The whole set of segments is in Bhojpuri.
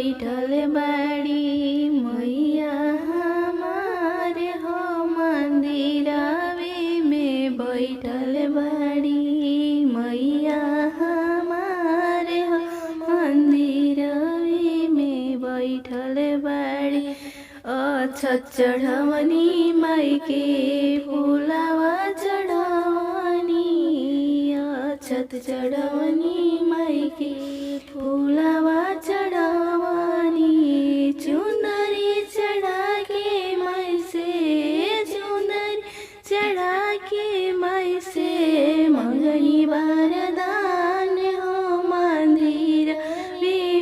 बैठल बाड़ी मैया हमारे हो मंदिरवे में बैठल बाड़ी मैया हमारे हो मंदिरवे में बैठल बाड़ी। अक्षत चढ़वनी माई के फुलावा चढ़वनी अक्षत चढ़वनी माई के फुलावा चढ़वनी चुंदरी चढ़ा के माई से चुंदरी चढ़ा के माई से मंगनी वरदान हो मंदिर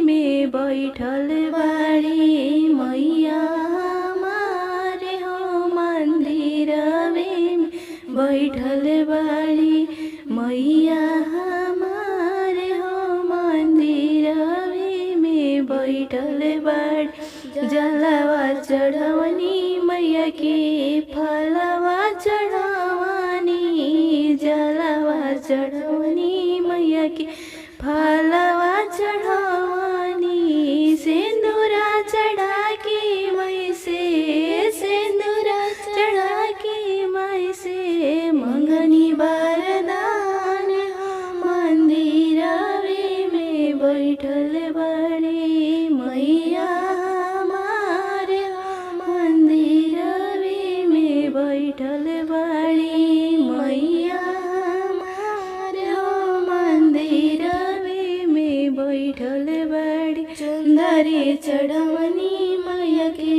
में बैठल बाड़ी मैया हमारे हो मंदिर में बैठल बाड़ी मैया हमारे हो मंदिर में बैठल बाड़ी। जलवा चढ़वनी मैया के फलवा चढ़वनी जलवा चढ़वनी मैया के फलवा चढ़वनी सिंदूरा चढ़ा के मई से सिंदूरा चढ़ा के मई से मंगनी वरदान मंदिरवे में बैठल बाड़ी मैया हमारे मंदिरवे में बैठल बाड़ी मैया हमारे हो मंदिरवे में बैठल बाड़ी। चुंदरी चढ़वनी मैया के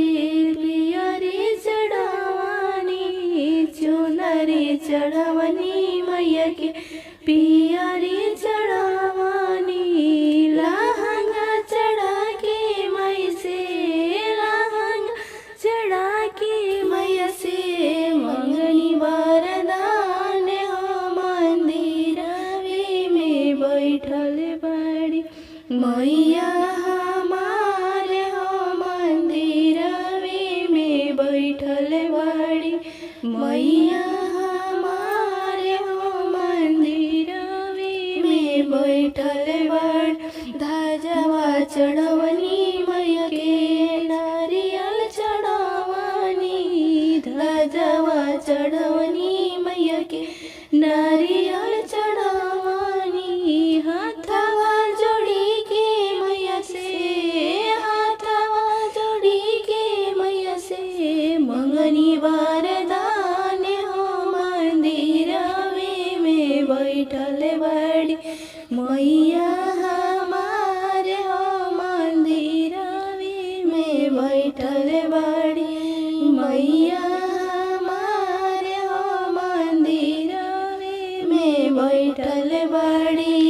पियरी चढ़वनी चुंदरी चढ़वनी मैया के पियरी चढ़वनी लहंगा चढ़ा के मई से लहंगा चढ़ा के मैया से मंगनी वरदान हो मंदिरवे में बैठल बाड़ी मैया हमारे हो मंदिरवे में बैठल बाड़ी मैया हमारे हो मंदिरवे में बैठल बाड़ी। ध्वजवा चढ़वनी मैया के नारियल चढ़वनी ध्वजवा चढ़वनी मैया के नारियल चढ़वनी हाथवा जोड़ी के मैया से हाथवा जोड़ी के मैया से मंगनी वरदान हो मंदिरवे में बैठल बाड़ी मैया हमारे हो मंदिरवे में बैठल बाड़ी मैया हमारे हो मंदिरवे में बैठल बाड़ी।